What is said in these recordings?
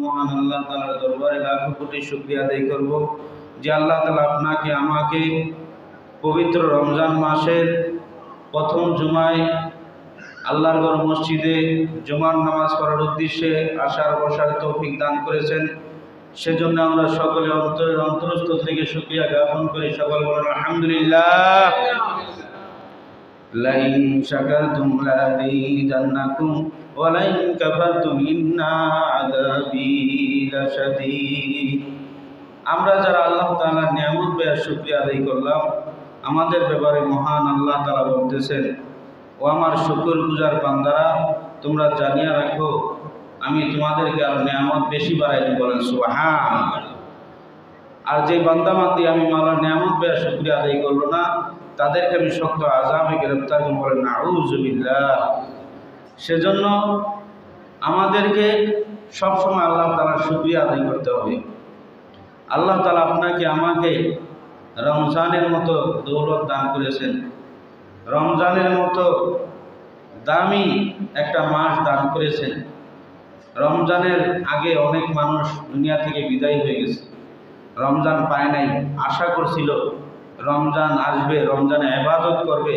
মহান আল্লাহ তাআলার দরবারে লাখো কোটি শুকরিয়া আদায় করব যে আল্লাহ তাআলা আপনাকে আমাকে পবিত্র রমজান মাসের প্রথম জুমায় আল্লাহর ঘর মসজিদে জুমার নামাজ পড়ার উদ্দেশ্যে আসার বসার তৌফিক দান করেছেন। সেজন্য আমরা সকলে অন্তরের অন্তরস্থল থেকে শুকরিয়া জ্ঞাপন করি। সকল বলেন আলহামদুলিল্লাহ। লাইন শাকারতুম লাযীদান্নাকুম ওয়া লাইন কাফারতুম ইন্না আযাবী লাশাদীদ। আমরা যারা আল্লাহ তাআলার নিয়ামত পেয়ে শুকরিয়া আদায় করলাম, আমাদের ব্যাপারে মহান আল্লাহ তাআলা বলতেছেন, ও আমার শুকরগুজার বান্দারা, তোমরা জানিয়ে রাখো আমি তোমাদেরকে আর নিয়ামত বেশি বাড়াই দিই। বলেন সুবহানাল্লাহ। আর যে বান্দা বান্দি আমি মাওলার নিয়ামত পেয়ে শুকরিয়া আদায় করলো না, তাদেরকে আমি শক্ত আযাবে গ্রেফতার করব। বলেন নাউযু বিল্লাহ। সেজন্য আমাদেরকে সবসময় আল্লাহ তাআলার শুকরিয়া আদায় করতে হবে। আল্লাহ তাআলা আপনাকে আমাকে রমজানের মতো দৌলত দান করেছেন, রমজানের মতো দামি একটা মাস দান করেছেন। রমজানের আগে অনেক মানুষ দুনিয়া থেকে বিদায় হয়ে গেছে, রমজান পায় নাই, আশা করছিল রমজান আসবে, রমজানে ইবাদত করবে,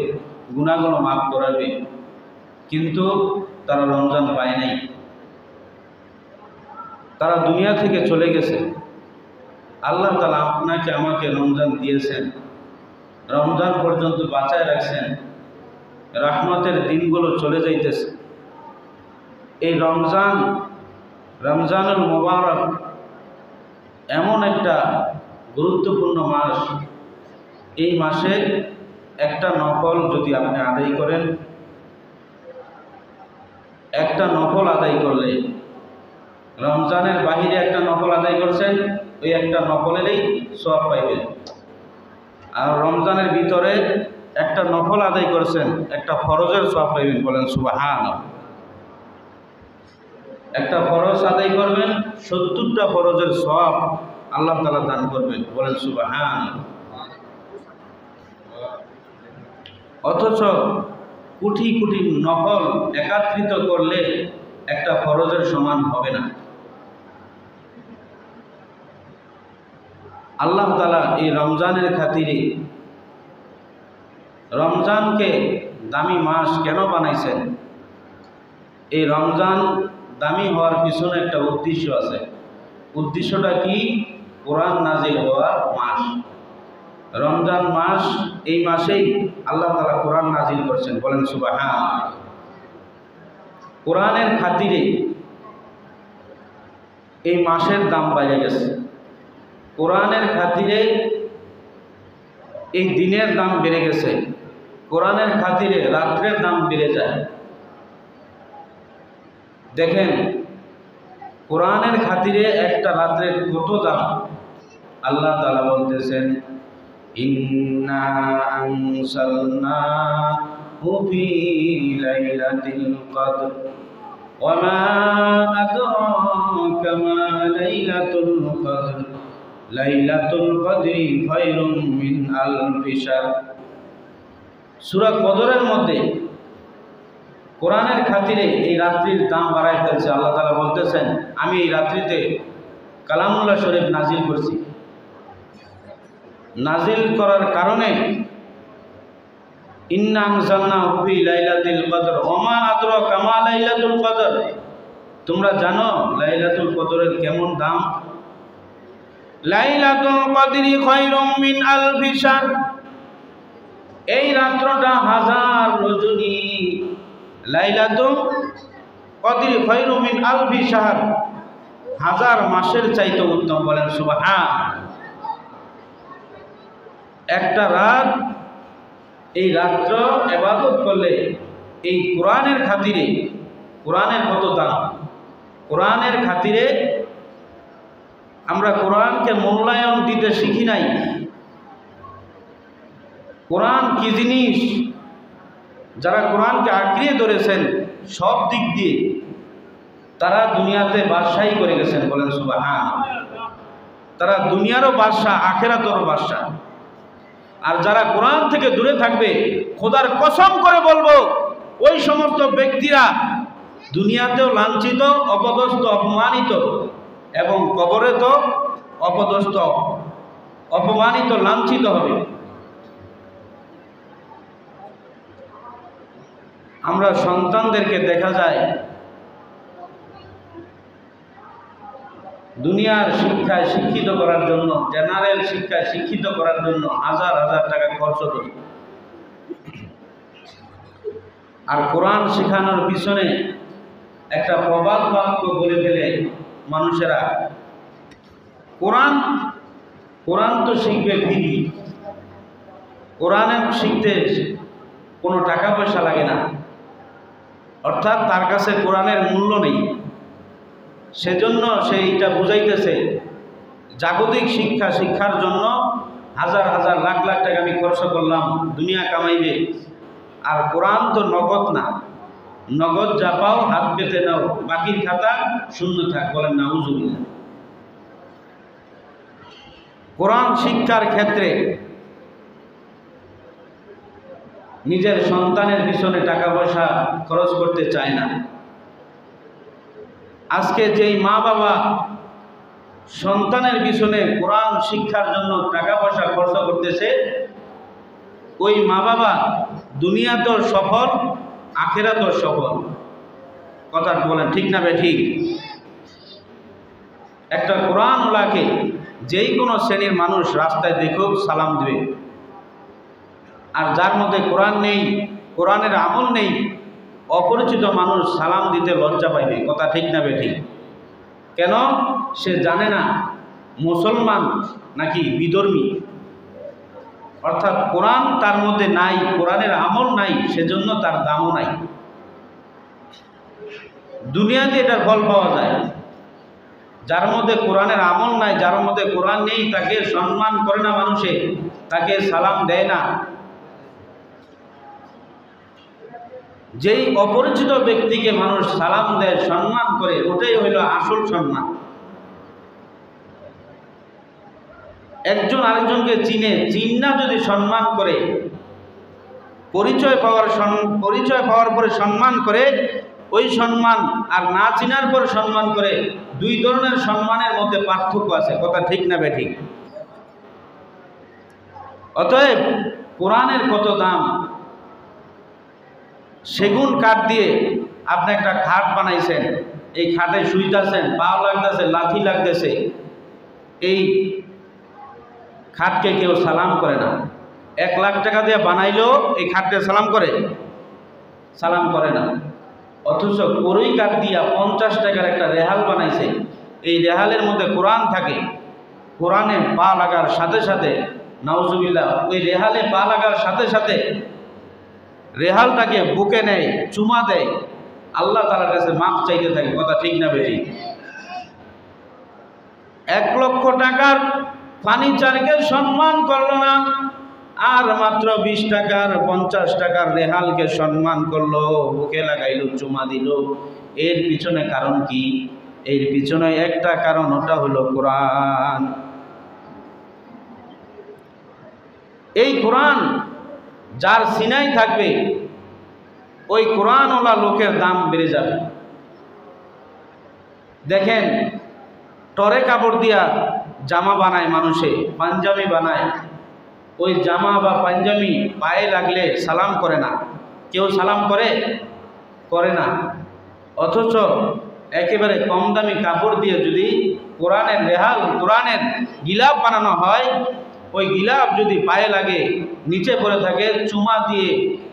গুনাহগুলো মাফ করাবে, কিন্তু তারা রমজান পায় নাই, তারা দুনিয়া থেকে চলে গেছে। আল্লাহ তাআলা আপনাকে আমাকে রমজান দিয়েছেন, রমজান পর্যন্ত বাঁচায় রাখছেন, রহমতের দিনগুলো চলে যাইতেছে। এই রমজানুল মুবারক এমন একটা গুরুত্বপূর্ণ মাস। এই মাসে একটা নফল যদি আপনি আদায় করেন, একটা নফল আদায় করলে, রমজানের বাহিরে একটা নফল আদায় করছেন, ওই একটা নফলেরই সওয়াব পাইবেন। আর রমজানের ভিতরে একটা নফল আদায় করছেন, একটা ফরজের সওয়াব পাইবেন। বলেন সুবহানাল্লাহ। একটা ফরজ আদায় করবেন, ৭০টা ফরজের সওয়াব আল্লাহ তাআলা দান করবেন। বলেন সুবহানাল্লাহ। অথচ কোটি কোটি নফল একত্রিত করলে একটা ফরজের সমান হবে না। আল্লাহ তাআলা এই রমজানের খাতিরে রমজানকে দামি মাস কেন বানাইছেন? এই রমজান দামি হওয়ার পিছনে একটা উদ্দেশ্য আছে। উদ্দেশ্যটা কি? কোরআন নাজিল হওয়ার মাস। রমজান মাস, এই মাসেই আল্লাহ তাআলা কোরআন নাজিল করছেন। বলেন সুবহানাল্লাহ। কোরআনের খাতিরে এই মাসের দাম বেড়ে গেছে, কোরআনের খাতিরে এই দিনের দাম বেড়ে গেছে, কোরআনের খাতিরে রাত্রের দাম বেড়ে যায়। দেখেন কোরআনের খাতিরে একটা রাত্রের কত দাম। আল্লাহ তাআলা বলতেছেন, ইন্না আনসালনাহু ফি লাইলাতিল কদর ওয়া মা আদরাকা মা লাইলাতুল কদর লাইলাতুল কদরি খায়রুম মিন আলফি শাহর। সূরা কদরের মধ্যে কোরআনের খাতিরে এই রাত্রির দাম বাড়ায় ফেলছে। আল্লাহ তাআলা বলতেছেন, আমি এই রাত্রিতে কালামুল্লাহ শরীফ নাজিল করছি। নাজিল করার কারণে ইন্না আনজালনাহু ফি লাইলাতিল কদর ওয়া মা আদরাকা মা লাইলাতুল কদর। তোমরা জানো লাইলাতুল কদরের কেমন দাম? লাইলাতুল কদরি খায়রুম মিন আলফি শাহর। এই রাত্রটা হাজার রজনী। লাইলাতুল কদরি খায়রুম মিন আলফি শাহর, হাজার মাসের চাইতে উত্তম। বলেন সুবহানাল্লাহ। একটা রাত, এই রাত্র ইবাদত করলে এই কোরআনের খাতিরে, কোরআনের কত দাম। কোরআনের খাতিরে আমরা কোরআনকে মূল্যায়ন দিতে শিখি নাই। কোরআন কি জিনিস, যারা কোরআনকে আঁকড়িয়ে ধরেছেন সব দিক দিয়ে, তারা দুনিয়াতে বাদশাহী করে গেছেন। বলেন সুবহানাল্লাহ। তারা দুনিয়ারও বাদশাহ, আখিরাতেরও বাদশাহ। আর যারা কোরআন থেকে দূরে থাকবে, খোদার কসম করে বলবো, ওই সমস্ত ব্যক্তিরা দুনিয়াতেও লাঞ্ছিত, অপদস্থ, অপমানিত, এবং কবরে তো অপদস্থ, অপমানিত, লাঞ্ছিত হবে। আমরা সন্তানদেরকে দেখা যায় দুনিয়ার শিক্ষায় শিক্ষিত করার জন্য, জেনারেল শিক্ষায় শিক্ষিত করার জন্য হাজার হাজার টাকা খরচ করি, আর কোরআন শেখানোর পিছনে একটা প্রবাদ বাক্য বলে ফেলে মানুষেরা, কোরআন তো শিখবে ফ্রি, কোরআনে শিখতে কোনো টাকা পয়সা লাগে না, অর্থাৎ তার কাছে কোরআনের মূল্য নেই। সেজন্য সে এটা বুঝাইতেছে জাগতিক শিক্ষার জন্য হাজার হাজার লাখ লাখ টাকা আমি খরচ করলাম, দুনিয়া কামাইবে। আর কোরআন তো নগদ না, নগদ যা পাও হাত পেতে নাও, বাকির খাতা শূন্য থাক। বলেন নাউজুবিল্লাহ। কোরআন শিক্ষার ক্ষেত্রে নিজের সন্তানের পিছনে টাকা পয়সা খরচ করতে চায় না। আজকে যেই মা বাবা সন্তানের পিছনে কোরআন শিক্ষার জন্য টাকা পয়সা খরচ করতেছে, ওই মা বাবা দুনিয়া তো সফল, আখেরাত তো সফল। কথা বলেন ঠিক না ঠিক? একটা কোরআনওয়ালাকে যেই কোনো শ্রেণীর মানুষ রাস্তায় দেখুক সালাম দেবে, আর যার মধ্যে কোরআন নেই, কোরআনের আমল নেই, অপরিচিত মানুষ সালাম দিতে লজ্জা পাইবে। কথা ঠিক না ঠিক? কেন? সে জানে না মুসলমান নাকি বিধর্মী, অর্থাৎ কোরআন তার মধ্যে নাই, কোরআনের আমল নাই, সেজন্য তার দামও নাই। দুনিয়াতে এটার ফল পাওয়া যায়। যার মধ্যে কোরআনের আমল নাই, যার মধ্যে কোরআন নেই, তাকে সম্মান করে না মানুষে, তাকে সালাম দেয় না। যেই অপরিচিত ব্যক্তিকে মানুষ সালাম দেয়, সম্মান করে, ওটাই হইল আসল সম্মান। একজন আরেকজনকে চিন্না যদি সম্মান করে, পরিচয় পাওয়ার পরে সম্মান করে, ওই সম্মান আর না চিনার পরে সম্মান করে, দুই ধরনের সম্মানের মধ্যে পার্থক্য আছে। কথা ঠিক না ঠিক? অতএব কোরআনের কত দাম। সেগুন কাঠ দিয়ে আপনি একটা খাট বানাইছেন, এই খাটে শুইতেছেন, পাও লাগতেছে, লাথি লাগতেছে, এই খাটকে কেউ সালাম করে না। 1 লাখ টাকা দিয়ে বানাইলেও এই খাটকে সালাম করে না। অথচ কড়ই কাঠ দিয়া 50 টাকার একটা রেহাল বানাইছে, এই রেহালের মধ্যে কোরআন থাকে। কোরআনে পা লাগার সাথে সাথে, নাউজুবিল্লাহ, ওই রেহালে পা লাগার সাথে সাথে রেহালটাকে বুকে নেয়, চুমা দেয়, আল্লাহ তাআলার কাছে মাপ চাইতে থাকে। কথা ঠিক না বেঠিক? 1 লক্ষ টাকার ফার্নিচারকে সম্মান করলো না, আর মাত্র 20 টাকার 50 টাকার রেহালকে সম্মান করলো, বুকে লাগাইল, চুমা দিল। এর পিছনে কারণ কি? এর পিছনে একটা কারণ, ওটা হলো কোরআন। এই কোরআন যার সিনাই থাকবে, ওই কোরআনওয়ালা লোকের দাম বেড়ে যাবে। দেখেন, টরে কাপড় দিয়া জামা বানায় মানুষে, পাঞ্জাবি বানায়, ওই জামা বা পাঞ্জাবি পায়ে লাগলে সালাম করে না। কেউ সালাম করে না। অথচ একেবারে কম দামি কাপড় দিয়ে যদি কোরআনের রেহাল, কোরআনের গিলাফ বানানো হয়, ওই গিলাফ যদি পায়ে লাগে, নিচে পড়ে থাকে, চুমা দিয়ে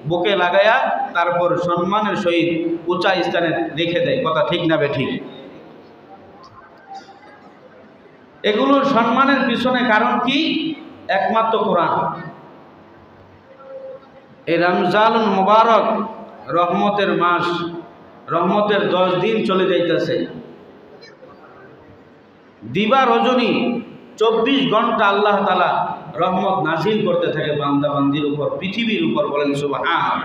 বুকে লাগায়া তারপর সম্মানের সহিত উঁচা স্থানে রেখে দেয়। কথা ঠিক না বেঠিক? এগুলোর সম্মানের পিছনে কারণ কি? একমাত্র কোরআন। এই রমজানুল মুবারক, রহমতের মাস, রহমতের 10 দিন চলে যাইতেছে। দিবা রজনী 24 ঘন্টা আল্লাহ তাআলা রহমত নাজিল করতে থাকে বান্দা বান্দির উপর, পৃথিবীর উপর। বলেন সুবহান।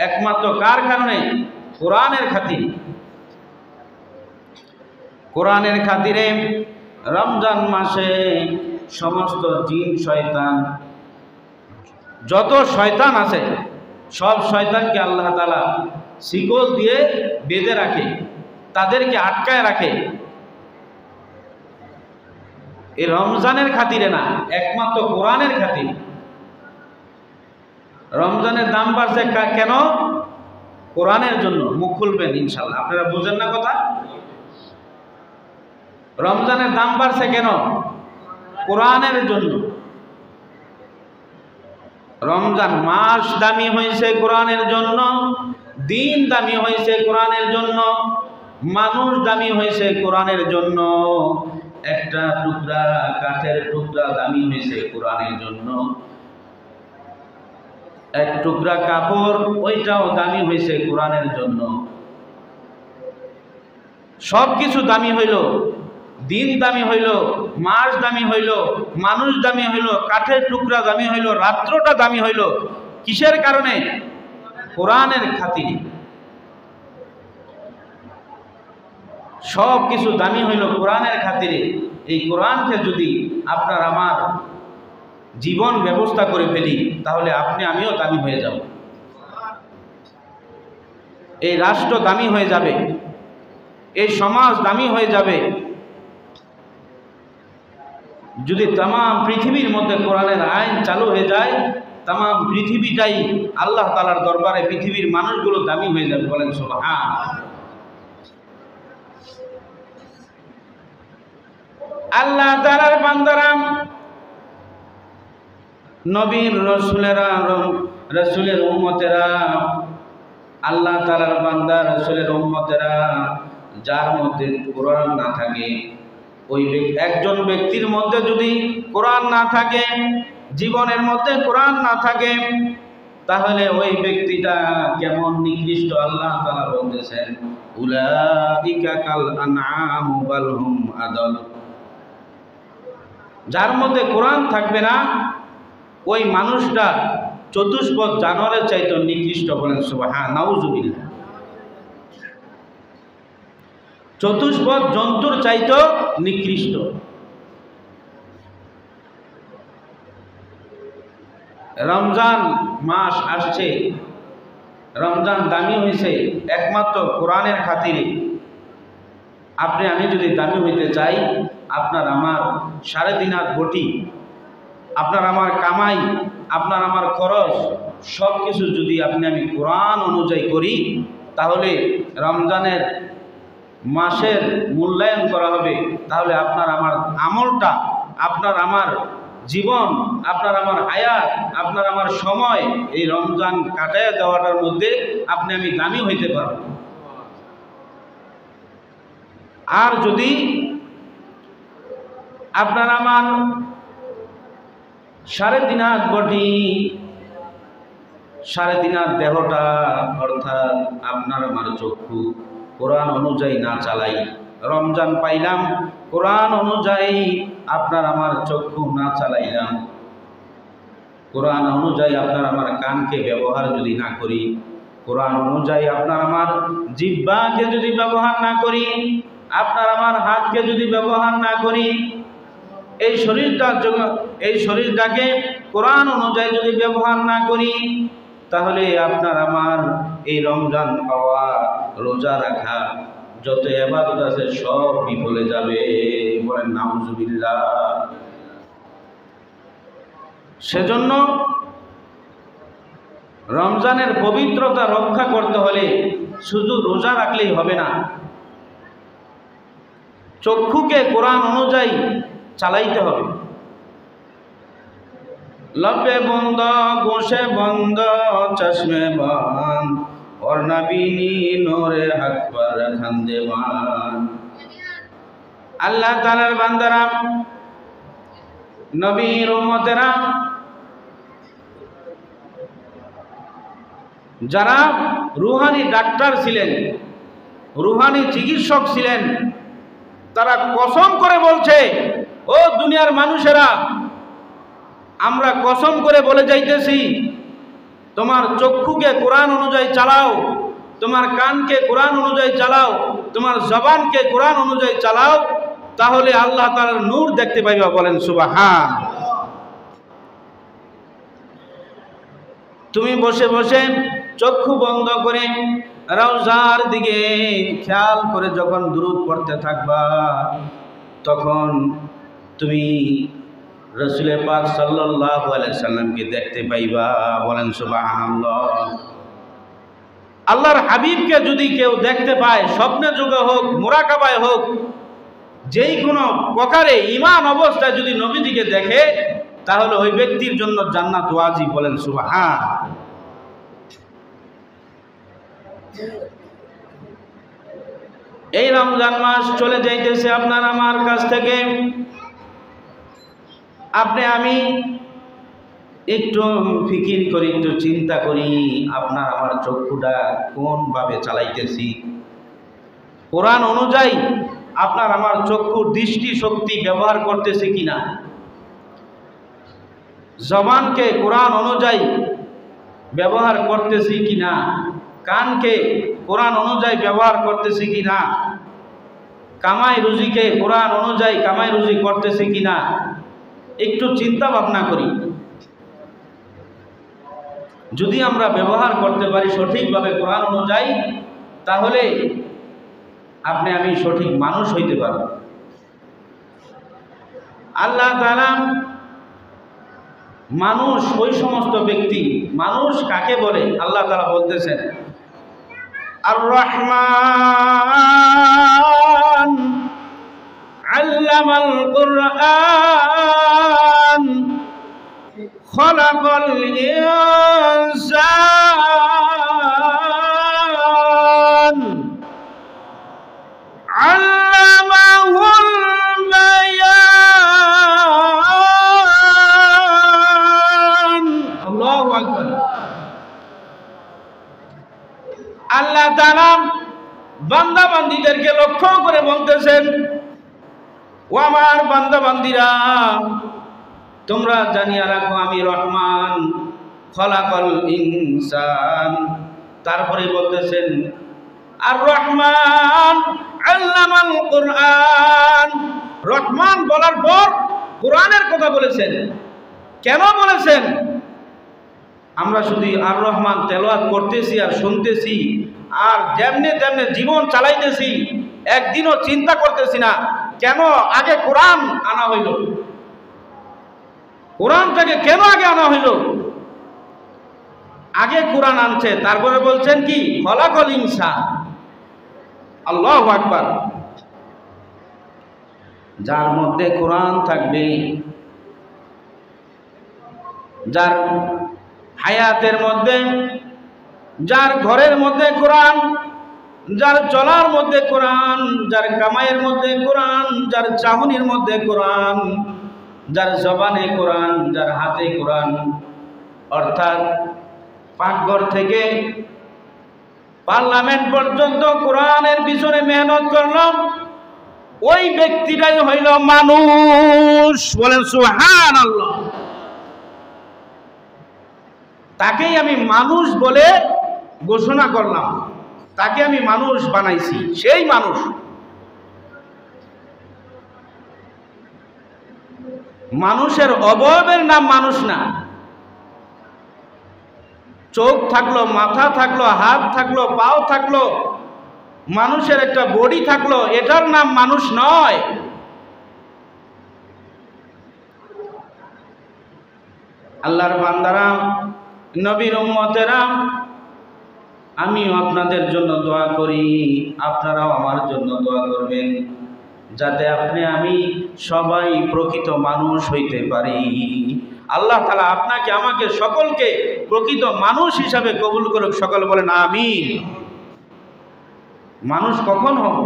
একমাত্র কার কারণে? কোরআনের খাতিরে। কোরআনের খাতিরে রমজান মাসে সমস্ত জিন শয়তান, যত শয়তান আছে, সব শয়তানকে আল্লাহ তাআলা শিকল দিয়ে বেঁধে রাখে, তাদেরকে আটকায় রাখে। এই রমজানের খাতিরে না, একমাত্র কোরআনের খাতিরে। রমজানের দাম বাড়ছে কেন? কোরআনের জন্য। মুখ খুলবেন ইনশাল্লাহ। আপনারা বুঝেন না কথা? রমজানের দাম বাড়ছে কেন? কোরআনের জন্য। রমজান মাস দামি হয়েছে কোরআনের জন্য, দিন দামি হয়েছে কোরআনের জন্য, মানুষ দামি হয়েছে কোরআনের জন্য, একটা টুকরা কাঠের টুকরা দামি হয়েছে কোরআনের জন্য, এক টুকরা কাপড় ওইটাও দামি হয়েছে কোরআনের জন্য। সব কিছু দামি হইল, দিন দামি হইল, মাস দামি হইল, মানুষ দামি হইল, কাঠের টুকরা দামি হইল, রাত্রটা দামি হইল। কিসের কারণে? কোরআনের খাতিরে। সব কিছু দামি হইল কোরআনের খাতিরে। এই কোরআনকে যদি আপনার আমার জীবন ব্যবস্থা করে ফেলি, তাহলে আপনি আমিও দামি হয়ে যাব। এই রাষ্ট্র দামি হয়ে যাবে, এই সমাজ দামি হয়ে যাবে। যদি তাম পৃথিবীর মধ্যে কোরআনের আইন চালু হয়ে যায়, তাম পৃথিবীটাই আল্লাহ তাআলার দরবারে পৃথিবীর মানুষগুলো দামি হয়ে যাবে। বলেন সুবহানাল্লাহ। আল্লাহ তাআলার বান্দারা, নবীর রসুলেরা, রসুলের উম্মতেরা, আল্লাহ তাআলার বান্দা রসুলের উম্মতেরা, যার মধ্যে কোরআন না থাকে, ওই একজন ব্যক্তির মধ্যে যদি কোরআন না থাকে, জীবনের মধ্যে কোরআন না থাকে, তাহলে ওই ব্যক্তিটা কেমন নিকৃষ্ট। আল্লাহ তাআলা বলতেছেন, উলাইকা কাল আনআম বাল হুম আদল। যার মধ্যে কোরআন থাকবে না, ওই মানুষটা চতুষ্পদ জানোয়ারের চাইতে নিকৃষ্ট। বলেন সুবহানাল্লাহ, নাউজুবিল্লাহ। চতুষ্পদ জন্তুর চাইতে নিকৃষ্ট। রমজান মাস আসছে, রমজান দামি হয়েছে একমাত্র কোরআনের খাতিরে। আপনি আমি যদি দামি হইতে চাই, আপনার আমার 3.5 হাত বটি, আপনার আমার কামাই, আপনার আমার খরচ, সব কিছু যদি আপনি আমি কোরআন অনুযায়ী করি, তাহলে রমজানের মাসের মূল্যায়ন করা হবে। তাহলে আপনার আমার আমলটা, আপনার আমার জীবন, আপনার আমার হায়াত, আপনার আমার সময়, এই রমজান কাটাইয়া দেওয়াটার মধ্যে আপনি আমি দামি হইতে পারব। আর যদি আপনার আমার 3.5 হাত বটি, 3.5 হাত দেহটা, অর্থাৎ আপনার আমার চক্ষু কোরআন অনুযায়ী না চালাই, রমজান পাইলাম কোরআন অনুযায়ী আপনার আমার চক্ষু না চালাইলাম, কোরআন অনুযায়ী আপনার আমার কানকে ব্যবহার যদি না করি, কোরআন অনুযায়ী আপনার আমার জিহ্বাকে যদি ব্যবহার না করি, আপনার আমার হাতকে যদি ব্যবহার না করি, এই শরীরটাকে কোরআন অনুযায়ী যদি ব্যবহার না করি, তাহলে আপনার আমার এই রমজান পাওয়া, রোজা রাখা, যত ইবাদত আছে সব বিফলে যাবে। বলেন নাউজুবিল্লাহ। সেজন্য রমজানের পবিত্রতা রক্ষা করতে হলে শুধু রোজা রাখলেই হবে না, চক্ষুকে কোরআন অনুযায়ী চালাইতে হবে। লবে বন্ধ, গোশে বন্ধ, চশমে বান, और नबीनी नूरे हक पर खंदेवान। আল্লাহ তাআলার বান্দারা, নবীর উম্মতেরা, যারা রুহানি ডাক্তার ছিলেন, রুহানি চিকিৎসক ছিলেন, তারা কসম করে বলছে, ও দুনিয়ার মানুষেরা, আমরা কসম করে বলে যাইতেছি, তোমার চক্ষুকে কোরআন অনুযায়ী চালাও, তোমার কানকে কোরআন অনুযায়ী চালাও, তোমার জবানকে কোরআন অনুযায়ী চালাও, তাহলে আল্লাহ তাআলার নূর দেখতে পাইবা। বলেন সুবহান। তুমি বসে বসে চক্ষু বন্ধ করে রওজার দিকে খেয়াল করে যখন দুরূদ পড়তে থাকবা, তখন তুমি রাসূলে পাক সাল্লাল্লাহু আলাইহি সাল্লামকে দেখতে পাইবা। বলেন সুবহানাল্লাহ। আল্লাহর হাবিবকে যদি কেউ দেখতে পায়, স্বপ্নে যোগে হোক, মুরাকাবায় হোক, যেই কোনো প্রকারে ঈমান অবস্থায় যদি নবীজিকে দেখে, তাহলে ওই ব্যক্তির জন্য জান্নাত ওয়াজিব। বলেন সুবহান। এই রমজান মাস চলে যাইতেছে আপনার আমার কাছ থেকে। আপনি আমি একটু ফিকির করি, একটু চিন্তা করি, আপনার আমার চক্ষুটা কোনভাবে চালাইতেছি। কোরআন অনুযায়ী আপনার আমার চক্ষুর দৃষ্টি শক্তি ব্যবহার করতেছে কিনা, জবানকে কোরআন অনুযায়ী ব্যবহার করতেছি কিনা, কানকে কোরআন অনুযায়ী ব্যবহার করতেছি কিনা, কামাই রুজিকে কোরআন অনুযায়ী কামাই রুজি করতেছি কিনা, একটু চিন্তা ভাবনা করি। যদি আমরা ব্যবহার করতে পারি সঠিকভাবে কোরআন অনুযায়ী, তাহলে আপনি আমি সঠিক মানুষ হইতে পারব। আল্লাহ তাআলা মানুষ ওই সমস্ত ব্যক্তি, মানুষ কাকে বলে আল্লাহ তাআলা বলতেছেন, আর রহমান আল্লামাল কুরআন খলাকাল ইনসান আল্লামাহুল বায়ান। আল্লাহু আকবার। আল্লাহ তাআলা বান্দা বান্দীদেরকে লক্ষ্য করে বলতেছেন, ও আমার বান্দা বান্দীরা, তোমরা জানিয়া রাখো আমি রহমান, খলাকাল ইনসান। তারপরে বলতেছেন আর রহমান আল্লামাল কুরআন। রহমান বলার পর কোরআনের কথা বলেছেন। কেন বলেছেন? আমরা শুধু আর রহমান তেলাওয়াত করতেছি আর শুনতেছি আর যেমনে তেমনে জীবন চালাইতেছি, একদিনও চিন্তা করতেছি না কেন আগে কোরআন আনা হইল, কোরআনটাকে কেন আগে আনা হইল। আগে কোরআন আনছে, তারপরে বলছেন কি খলাকাল ইনসান। আল্লাহু আকবার। যার মধ্যে কোরআন থাকবে, যার হায়াতের মধ্যে, যার ঘরের মধ্যে কোরআন, যার চলার মধ্যে কোরআন, যার কামাইয়ের মধ্যে কোরআন, যার চাহনির মধ্যে কোরআন, যার জবানে কোরআন, যার হাতে কোরআন, অর্থাৎ পাকঘর থেকে পার্লামেন্ট পর্যন্ত কোরআনের পিছনে মেহনত করলাম, ওই ব্যক্তিটাই হইল মানুষ। বলেন সুবহানাল্লাহ। তাকেই আমি মানুষ বলে ঘোষণা করলাম, তাকে আমি মানুষ বানাইছি, সেই মানুষ। মানুষের অবয়বের নাম মানুষ না। চোখ থাকলো, মাথা থাকলো, হাত থাকলো, পাও থাকলো, মানুষের একটা বডি থাকলো, এটার নাম মানুষ নয়। আল্লাহর বান্দারা, নবীর উম্মতেরা, আমি আপনাদের জন্য দোয়া করি, আপনারাও আমার জন্য দোয়া করবেন, যাতে আপনি আমি সবাই প্রকৃত মানুষ হইতে পারি। আল্লাহ তাআলা আপনাকে আমাকে সকলকে প্রকৃত মানুষ হিসাবে কবুল করুক। সকল বলেন আমিন। মানুষ কখন হব?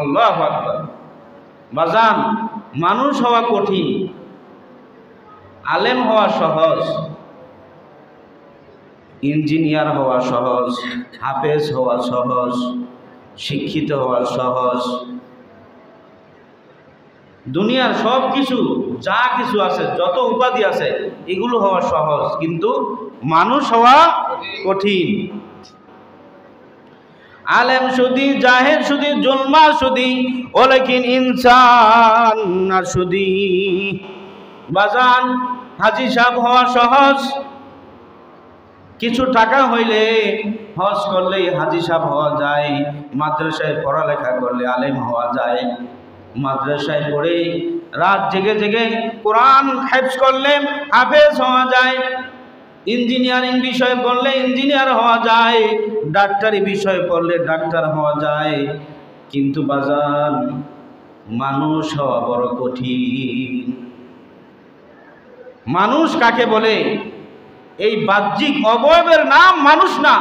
আল্লাহু আকবার। বাজান, মানুষ হওয়া কঠিন, আলেম হওয়া সহজ, ইঞ্জিনিয়ার হওয়া সহজ, হাফেজ হওয়া সহজ, শিক্ষিত হওয়া সহজ। দুনিয়ার সব কিছু, যা কিছু আছে, যত উপাধি আছে, এগুলো হওয়া সহজ, কিন্তু মানুষ হওয়া কঠিন। আলেম শুধু, জাহেদ শুধু, জুলমা শুধু, ওলেকিন ইনসান না শুধু। বাজান, হাজি সাহেব হওয়া সহজ, কিছু টাকা হইলে হজ করলেই হাজি সাহেব হওয়া যায়, মাদ্রাসায় পড়ালেখা করলে আলেম হওয়া যায়, মাদ্রাসায় পড়ে রাত জেগে জেগে কোরআন হেফজ করলে হাফেজ হওয়া যায়, ইঞ্জিনিয়ারিং বিষয় পড়লে ইঞ্জিনিয়ার হওয়া যায়, ডাক্তারি বিষয় পড়লে ডাক্তার হওয়া যায়। কিন্তু বাজান, মানুষ হওয়া বড় কঠিন। মানুষ কাকে বলে? এই বাহ্যিক অবয়বের নাম মানুষ না।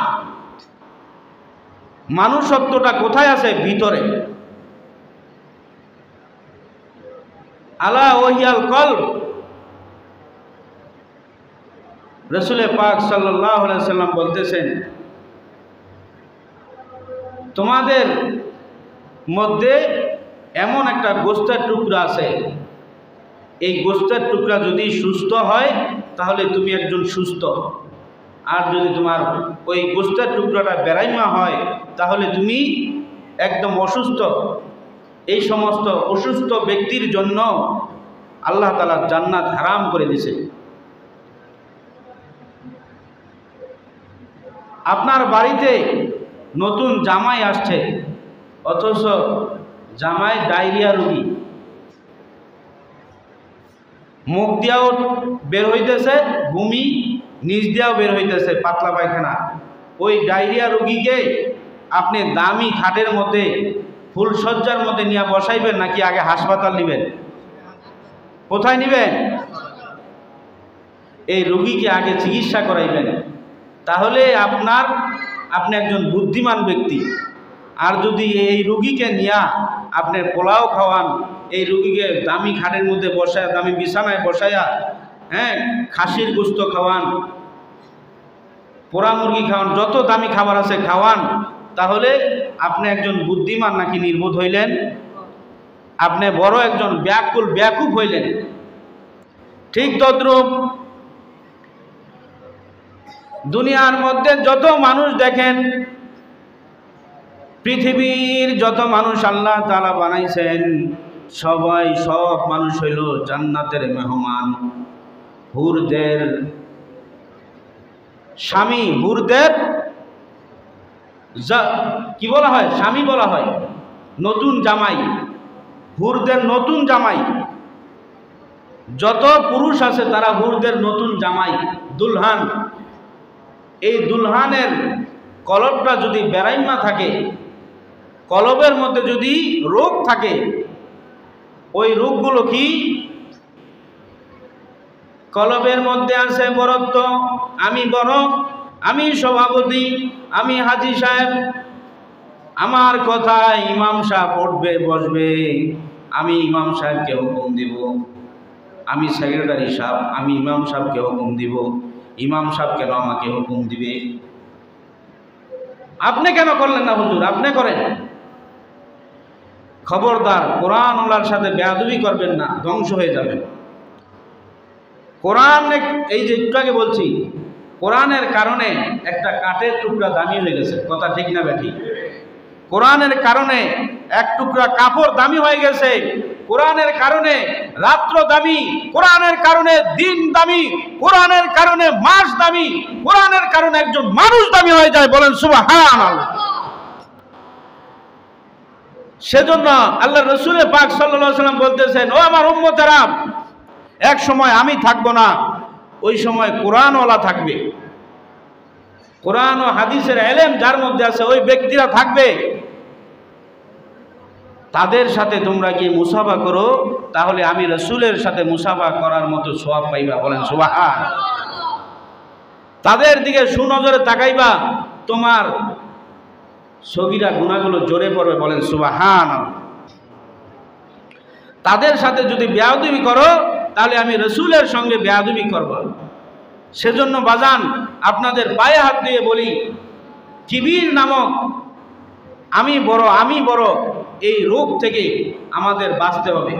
মানুষত্বটা কোথায় আছে? ভিতরে। আলা ওহিয়াল কলব। রাসূল পাক সাল্লাল্লাহু আলাইহি ওয়াসাল্লাম বলতেছেন, তোমাদের মধ্যে এমন একটা গোশতের টুকরা আছে, এই গোশতের টুকরা যদি সুস্থ হয় তাহলে তুমি একজন সুস্থ, আর যদি তোমার ওই গোশতের টুকরাটা বেরাইমা হয় তাহলে তুমি একদম অসুস্থ। এই সমস্ত অসুস্থ ব্যক্তির জন্য আল্লাহ তাআলা জান্নাত হারাম করে দিয়েছে। আপনার বাড়িতে নতুন জামাই আসছে, অথচ জামাই ডায়রিয়া রোগী, মুখ দিয়াও বের হইতেছে বমি, নিচ দিয়াও বের হইতেছে পাতলা পায়খানা। ওই ডায়রিয়া রোগীকে আপনি দামি খাটের মধ্যে ফুলসজ্জার মধ্যে নিয়ে বসাইবেন নাকি আগে হাসপাতাল নেবেন? কোথায় নেবেন? এই রোগীকে আগে চিকিৎসা করাইবেন, তাহলে আপনি একজন বুদ্ধিমান ব্যক্তি। আর যদি এই রোগীকে নিয়ে আপনি পোলাও খাওয়ান, এই রোগীকে দামি খাটের মধ্যে বসায়, দামি বিছানায় বসায়া, খাসির গোশত খাওয়ান, পোড়া মুরগি খাওয়ান, যত দামি খাবার আছে খাওয়ান, তাহলে আপনি একজন বুদ্ধিমান নাকি নির্বোধ হইলেন? আপনি বড় একজন ব্যাকুল হইলেন। ঠিক তদ্রূপ দুনিয়ার মধ্যে যত মানুষ দেখেন, পৃথিবীর যত মানুষ আল্লাহ তাআলা বানাইছেন, সব মানুষ হইল জান্নাতের মেহমান, হুরদের স্বামী, হুরদের কি বলা হয়? স্বামী বলা হয়, নতুন জামাই, হুরদের নতুন জামাই। যত পুরুষ আছে তারা হুরদের নতুন জামাই, দুলহান। এই দুলহানের কলবটা যদি বেরাইমা থাকে, কলবের মধ্যে যদি রোগ থাকে, ওই রোগগুলো কি? কলবের মধ্যে আছে বরত্ব, আমি বড়, আমি সভাপতি, আমি হাজী সাহেব, আমার কথায় ইমাম সাহেব উঠবে বসবে, আমি ইমাম সাহেবকে হুকুম দিব, আমি সেক্রেটারি সাহেব, আমি ইমাম সাহেবকে হুকুম দিব, ইমাম সাহেব কেন আমাকে হুকুম দিবে? আপনি কেন করলেন না হুজুর? আপনি করেন। খবরদার, কোরআন ওয়ালার সাথে বেয়াদবি করবেন না, ধ্বংস হয়ে যাবেন। কোরআন, এই যে একটু আগে বলছি, কোরআনের কারণে একটা কাঠের টুকরা দামি হয়ে গেছে। কথা ঠিক না বেঠি? কোরআনের কারণে এক টুকরা কাপড় দামি হয়ে গেছে, কোরআনের কারণে রাত্র দামি, কোরআনের কারণে দিন দামি, কোরআনের কারণে মাস দামি, কোরআনের কারণে একজন মানুষ দামি হয়ে যায়। বলেন সুবহানাল্লাহ। সেজন্য আল্লাহ রাসূল পাক সাল্লাল্লাহু আলাইহি ওয়াসাল্লাম বলতেছেন, ও আমার উম্মতেরা, এক সময় আমি থাকবো না, ওই সময় কোরআনওয়ালা থাকবে। কোরআন ও হাদিসের ইলম যার মধ্যে আছে ওই ব্যক্তিরা থাকবে। তাদের সাথে তোমরা গিয়ে মুসাফা করো, তাহলে আমি রাসূলের সাথে মুসাফা করার মতো সওয়াব পাইবা। বলেন সুবহানাল্লাহ। তাদের দিকে সুনজরে তাকাইবা, তোমার সগীরা গুনাহগুলো জোরে পড়বে। বলেন সুবহানাল্লাহ। তাদের সাথে যদি বেয়াদবি করো, তাহলে আমি রাসূলের সঙ্গে বেয়াদবি করব। সেজন্য বাজান, আপনাদের পায়ে হাত দিয়ে বলি, কিবির নামক আমি বড় এই রোগ থেকে আমাদের বাঁচতে হবে,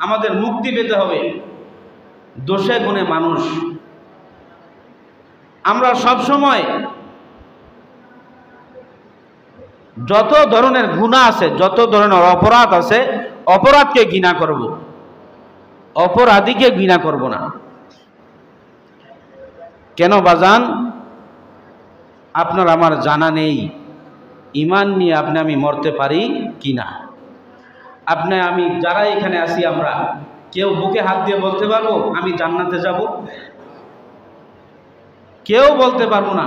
আমাদের মুক্তি পেতে হবে। দোষে গুণে মানুষ, আমরা সব সময় যত ধরনের গুনাহ আছে, যত ধরনের অপরাধ আছে, অপরাধকে ঘৃণা করব, অপরাধীকে ঘৃণা করব না। কেন বাজান? আপনার আমার জানা নেই ঈমান নিয়ে আমি মরতে পারি কিনা। আপনি আমি যারা এখানে আছি, আমরা কেউ বুকে হাত দিয়ে বলতে পারবো আমি জান্নাতে যাব? কেউ বলতে পারবো না।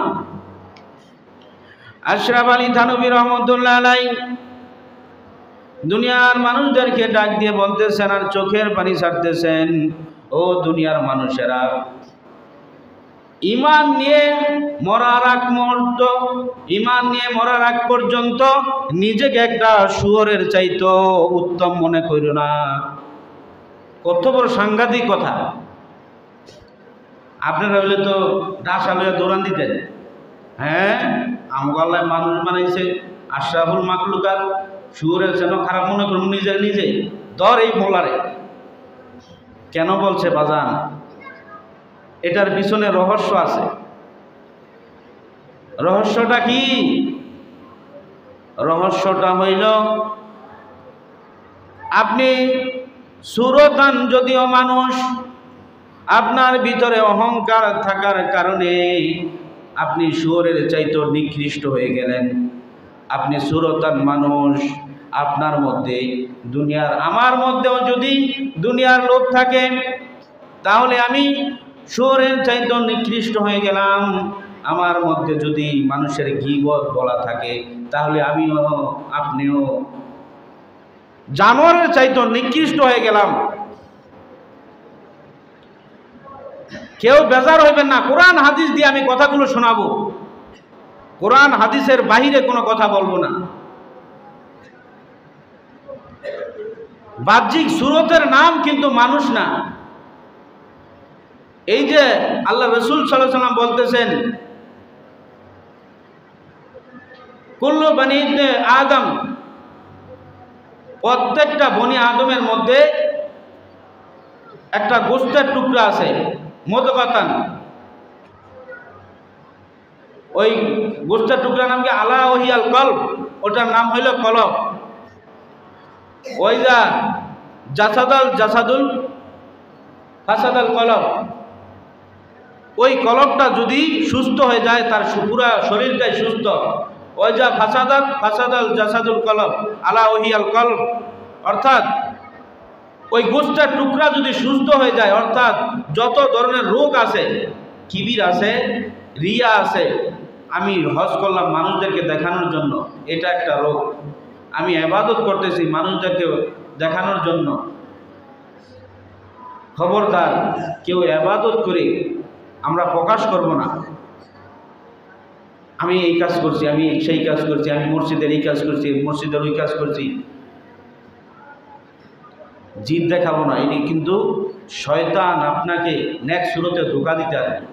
আশরাফ আলী থানভী রহমতুল্লাহ আলাইহি দুনিয়ার মানুষদেরকে ডাক দিয়ে বলতেছেন আর চোখের পানি ছাড়তেছেন, ও দুনিয়ার মানুষেরা, ঈমান নিয়ে মরার আগ মুহূর্ত, ঈমান নিয়ে মরার আগ পর্যন্ত নিজেকে একটা শুয়োরের চাইতো উত্তম মনে করিও না। কত বড় সাংঘাতিক কথা! আপনারা হইলে তো ডাসা লইয়া দৌড়ান দিতেন। হ্যাঁ, আমগাল্লায় মানুষ বানাইছে আশরাফুল মাখলুকাত, শুয়োরের যেন খারাপ মনে করুন নিজের নিজে ধর এই মোলারে। কেন বলছে বাজান? এটার পিছনে রহস্য আছে। রহস্যটা কি? রহস্যটা হইল আপনি সুরতান যদিও মানুষ, আপনার ভিতরে অহংকার থাকার কারণে আপনি শুয়োরের চাইতে নিকৃষ্ট হয়ে গেলেন। আপনি সুরতান মানুষ, আপনার মধ্যে দুনিয়ার, আমার মধ্যেও যদি দুনিয়ার লোভ থাকে তাহলে আমি শুয়োরের চাইতে নিকৃষ্ট হয়ে গেলাম। আমার মধ্যে যদি মানুষের গীবত বলা থাকে তাহলে আমিও আপনিও জানোয়ারের চাইতে নিকৃষ্ট হয়ে গেলাম। কেউ বেজার হইবেন না, কোরআন হাদিস দিয়ে আমি কথাগুলো শোনাবো, কোরআন হাদিসের বাহিরে কোনো কথা বলবো না। বাহ্যিক সুরতের নাম কিন্তু মানুষ না। এই যে আল্লাহ রসুল সাল্লাল্লাহু আলাইহি ওয়াসাল্লাম বলতেছেন, কুল্লু বনি ইবনে আদম, প্রত্যেকটা বনি আদমের মধ্যে একটা গোশতের টুকরা আছে, মুদগাতান। ওই গোশতের টুকরার নাম কি? আলা ওহিয়াল কলব, ওটার নাম হইল কলব। ওই যা জাসাদুল ফাসাদাল কলব, ওই কলবটা যদি সুস্থ হয়ে যায় তার পুরা শরীরটাই সুস্থ। ওই যা ফাসাদাল জাসাদুল কলব আলা ওহিয়াল কলব, অর্থাৎ ওই গোশতের টুকরা যদি সুস্থ হয়ে যায়, অর্থাৎ যত ধরনের রোগ আছে, কিবির আছে, রিয়া আছে, আমি হজ করলাম মানুষদেরকে দেখানোর জন্য, এটা একটা রোগ। আমি ইবাদত করতেছি মানুষদেরকে দেখানোর জন্য, খবরদার কেউ ইবাদত করে আমরা প্রকাশ করব না। আমি এই কাজ করছি, আমি সেই কাজ করছি, আমি মসজিদের এই কাজ করছি, মসজিদের ওই কাজ করছি, জিদ দেখাবো না। এটি কিন্তু শয়তান আপনাকে নেক্সট শুরুতে ধোঁকা দিতে আসবে।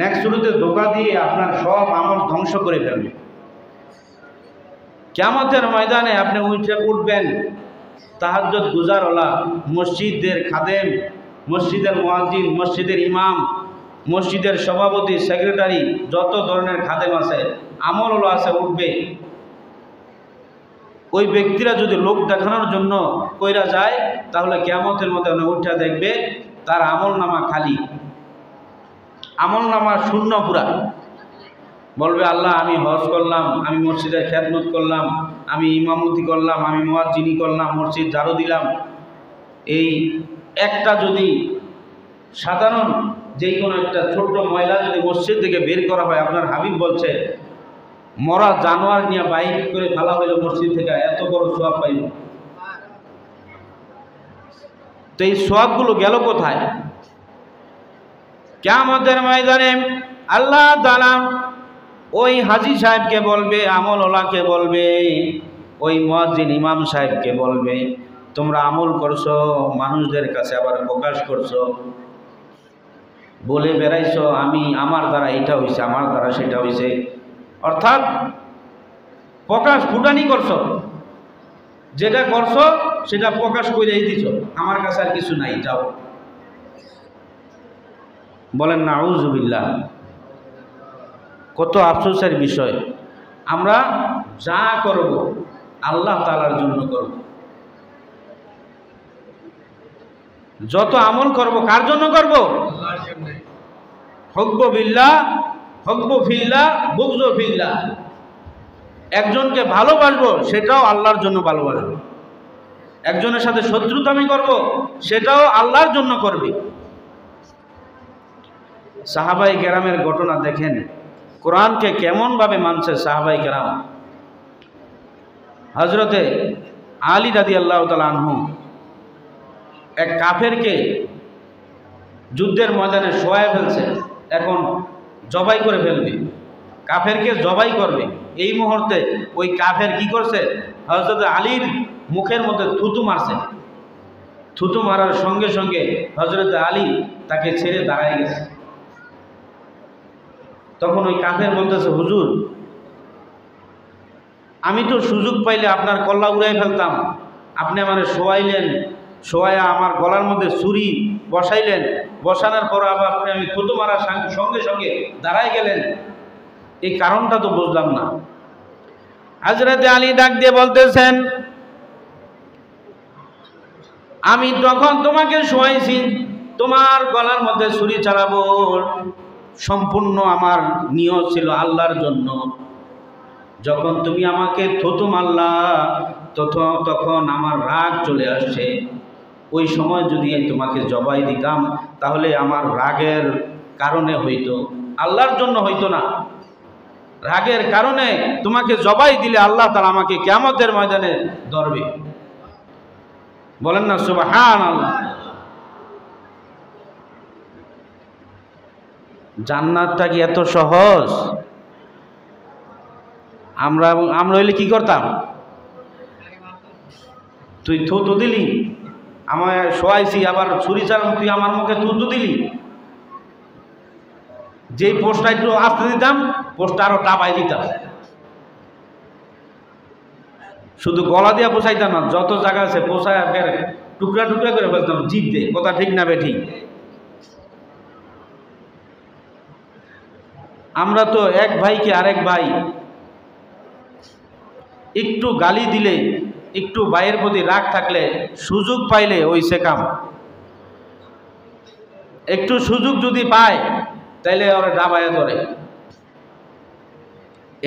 নেক্সট শুরুতে ধোঁকা দিয়ে আপনার সব আমল ধ্বংস করে ফেলবে। কিয়ামতের ময়দানে আপনি উঠবেন তাহাজ্জুদ গুজারওয়ালা, মসজিদের খাদেম, মসজিদের মুয়াজ্জিন, মসজিদের ইমাম, মসজিদের সভাপতি, সেক্রেটারি, যত ধরনের খাদেম আছে, আমলওয়ালা আছে, উঠবে। ওই ব্যক্তিরা যদি লোক দেখানোর জন্য কইরা যায় তাহলে কিয়ামতের মধ্যে উঠা দেখবে তার আমল নামা খালি, আমল নামা শূন্য পুরা। বলবে আল্লাহ আমি হজ করলাম, আমি মসজিদের খেদমত করলাম, আমি ইমামতি করলাম, আমি মুয়াজ্জিনি করলাম, মসজিদ ঝাড়ু দিলাম। এই একটা যদি সাধারণ যে কোনো একটা ছোট্ট ময়লা যদি মসজিদ থেকে বের করা হয়, আপনার হাবিব বলছে মরা জানোয়ার নিয়ে বাইক করে ফেলা হইল মসজিদ থেকে, এত বড় সোয়াব পাইল। তো এই সোয়াবগুলো গেল কোথায়? কিয়ামতের ময়দানে আল্লাহ তাআলা ওই হাজী সাহেবকে বলবে, আমলওয়ালাকে বলবে, ওই মুয়াজ্জিন ইমাম সাহেবকে বলবে, তোমরা আমল করছো, মানুষদের কাছে আবার প্রকাশ করছো, বলে বেড়াইছো আমি আমার দ্বারা এটা হয়েছে, আমার দ্বারা সেটা হয়েছে, অর্থাৎ প্রকাশ ফুটানি করছো, যেটা করছো সেটা প্রকাশ করেই দিছ, আমার কাছে আর কিছু নাই, যাও। বলেন নাউযুবিল্লাহ। কত আফসোসের বিষয়। আমরা যা করব আল্লাহ তাআলার জন্য করব, যত আমল করব কার জন্য করব? আল্লাহর জন্য। হুব্বু বিল্লাহ, হুব্বু ফিল্লাহ, বুগযু ফিল্লাহ। একজনকে ভালোবাসবো সেটাও আল্লাহর জন্য ভালোবাসবো। একজনের সাথে শত্রুতামি করব, সেটাও আল্লাহর জন্য করবে। সাহাবাই কেরামের ঘটনা দেখেন, কোরআনকে কেমনভাবে মানছে সাহাবাই কেরাম। হজরতে আলী রাদিয়াল্লাহু তাআলা আনহু এক কাফেরকে যুদ্ধের ময়দানে শোয়ায় ফেলছে, এখন জবাই করে ফেলবে, কাফেরকে জবাই করবে। এই মুহূর্তে ওই কাফের কি করছে, হযরত আলীর মুখের মধ্যে থুতু মারছে। থুতু মারার সঙ্গে সঙ্গে হযরত আলী তাকে ছেড়ে দাঁড়ায় গেছে। তখন ওই কাফের বলতেছে, হুজুর, আমি তো সুযোগ পাইলে আপনার কল্লা উড়াই ফেলতাম, আপনি আমারে শোয়াইলেন, শোয়াইয়া আমার গলার মধ্যে ছুরি বসাইলেন, বসানোর পর আবার আপনি আমি থুতু মারার সঙ্গে সঙ্গে দাঁড়ায় গেলেন, এই কারণটা তো বুঝলাম না। হযরত আলী ডাক দিয়ে বলতেছেন, আমি তখন তোমাকে শোয়াইছি, তোমার গলার মধ্যে ছুরি চালাবো সম্পূর্ণ আমার নিয়ত ছিল আল্লাহর জন্য। যখন তুমি আমাকে থুতু মারলা তখন আমার রাগ চলে আসছে। ওই সময় যদি তোমাকে জবাই দিতাম তাহলে আমার রাগের কারণে হইতো, আল্লাহর জন্য হইতো না। রাগের কারণে তোমাকে জবাই দিলে আল্লাহ তাআলা আমাকে কিয়ামতের ময়দানে ধরবে। বলেন না সুবহানাল্লাহ। জান্নাতটা কি এত সহজ? আমরা হইলে কি করতাম? তুই থুতু দিলি, আমায় শোয়াইছি, আবার ছুরি চালাম, তুই আমার মুখে থুতু দিলি। যেই পোস্টটা একটু আস্তে দিতাম, পোস্টটা আরো টাপাই দিতাম। শুধু গলা দিয়া পোষাইতাম না, যত জায়গা আছে পোষায় টুকরা টুকরা করে ফেলতাম জিভ দিয়ে। কথা ঠিক না বেঠিক? আমরা তো এক ভাইকে আরেক ভাই একটু গালি দিলে, একটু ভাইয়ের প্রতি রাগ থাকলে, সুযোগ পাইলে ওই সেকাম, একটু সুযোগ যদি পায় তাইলে ওরা ডাবায় ধরে।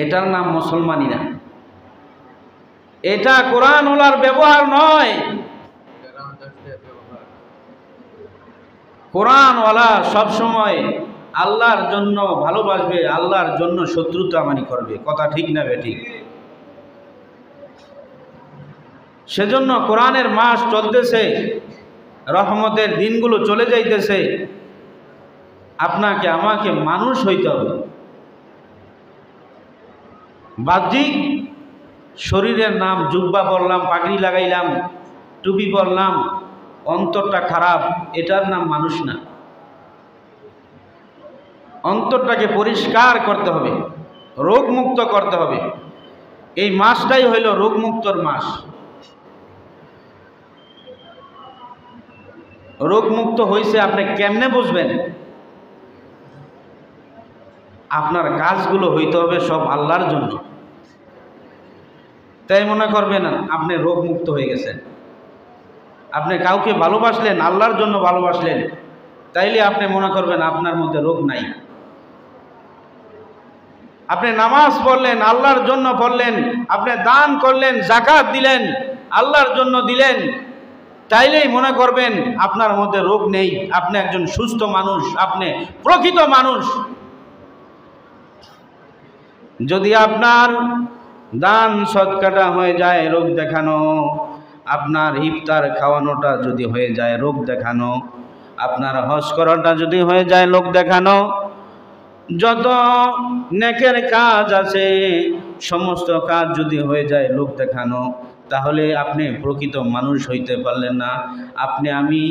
এটার নাম মুসলমানি না, এটা কোরআন ওলার ব্যবহার নয়। কোরআন ওয়ালা সবসময় আল্লাহর জন্য ভালোবাসবে, আল্লাহর জন্য শত্রুতামানি করবে। কথা ঠিক না বেঠিক? সেজন্য কোরআনের মাস চলতেছে, রহমতের দিনগুলো চলে যাইতেছে, আপনাকে আমাকে মানুষ হইতে হবে। বাহ্যিক শরীরের নাম জুব্বা পরলাম, পাগড়ি লাগাইলাম, টুপি পরলাম, অন্তরটা খারাপ, এটার নাম মানুষ না। অন্তরটাকে পরিষ্কার করতে হবে, রোগমুক্ত করতে হবে। এই মাসটাই হইল রোগমুক্তর মাস। রোগমুক্ত হয়েছে আপনি কেমনে বুঝবেন? আপনার কাজগুলো হইতে হবে সব আল্লাহর জন্য। তাই মনে করবেন আপনি রোগমুক্ত হয়ে গেছেন। আপনি কাউকে ভালোবাসলেন, আল্লাহর জন্য ভালোবাসলেন, তাইলে আপনি মনে করবেন আপনার মধ্যে রোগ নাই। আপনি নামাজ পড়লেন, আল্লাহর জন্য পড়লেন, আপনি দান করলেন, যাকাত দিলেন, আল্লাহর জন্য দিলেন, তাইলেই মনে করবেন আপনার মধ্যে রোগ নেই, আপনি একজন সুস্থ মানুষ, আপনি প্রকৃত মানুষ। যদি আপনার দান সৎকাটা হয়ে যায় রোগ দেখানো, আপনার ইফতার খাওয়ানোটা যদি হয়ে যায় রোগ দেখানো, আপনার হজ করাটা যদি হয়ে যায় লোক দেখানো, যত নেকের কাজ আছে সমস্ত কাজ যদি হয়ে যায় লোক দেখানো, তাহলে আপনি প্রকৃত মানুষ হইতে পারলেন না। আপনি আমি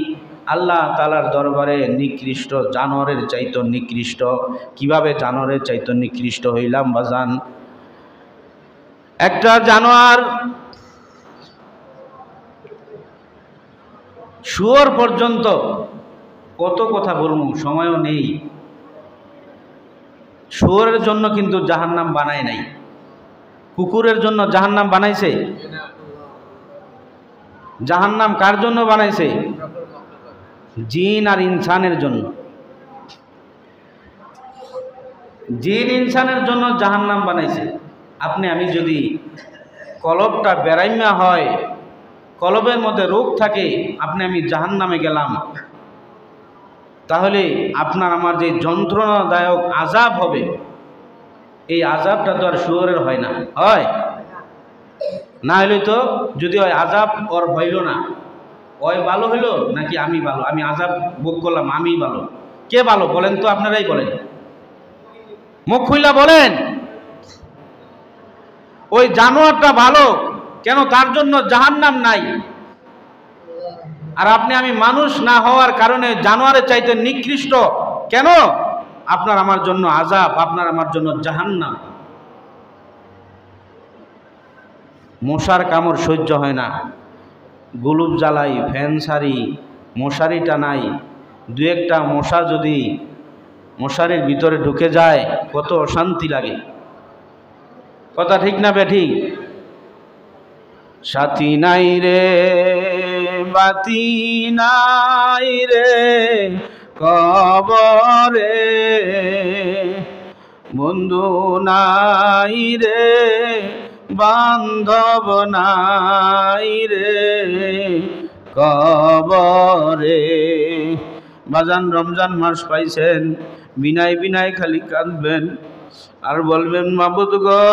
আল্লাহ তাআলার দরবারে নিকৃষ্ট, জানোয়ারের চাইতে নিকৃষ্ট। কিভাবে জানোয়ারের চাইতে নিকৃষ্ট হইলাম বাজান? একটা জানোয়ার শুয়োর পর্যন্ত, কত কথা বলবো, সময়ও নেই। শুয়োরের জন্য কিন্তু জাহান্নাম বানায় নাই। কুকুরের জন্য জাহান্নাম বানাইছে? জাহান্নাম কার জন্য বানাইছে? জিন আর ইনসানের জন্য। জিন ইনসানের জন্য জাহান্নাম বানাইছে। আপনি আমি যদি কলবটা বেরাইমা হয়, কলবের মধ্যে রোগ থাকে, আপনি আমি জাহান্নামে গেলাম, তাহলে আপনার আমার যে যন্ত্রণাদায়ক আযাব হবে, এই আযাবটা তো আর শুয়োরের হয় না, হয় না? হইলে তো যদি ওই আযাব ওর হইল না, ওই ভালো হইলো নাকি আমি ভালো? আমি আযাব ভোগ করলাম, আমিই ভালো। কে ভালো বলেন তো? আপনারাই বলেন, মুখ খুইলা বলেন। ওই জানোয়ারটা ভালো কেন? তার জন্য জাহান্নাম নাই। আর আপনি আমি মানুষ না হওয়ার কারণে জানোয়ারের চাইতে নিকৃষ্ট কেন? আপনার আমার জন্য আযাব, আপনার আমার জন্য জাহান্নাম। মশার কামড় সহ্য হয় না, গুলুপ জ্বালাই, ফ্যান সারি, মশারি টানাই, দু একটা মশা যদি মশারির ভিতরে ঢুকে যায় কত অশান্তি লাগে। কথা ঠিক না বেঠিক? সাথী নাই রে বাতি নাই রে কবরে, বন্ধু নাই রে বান্ধব নাই রে কবরে। বাজান, রমজান মাস পাইছেন, বিনায় বিনায় খালি কাঁদবেন আর বলবেন, মাবুদ গো,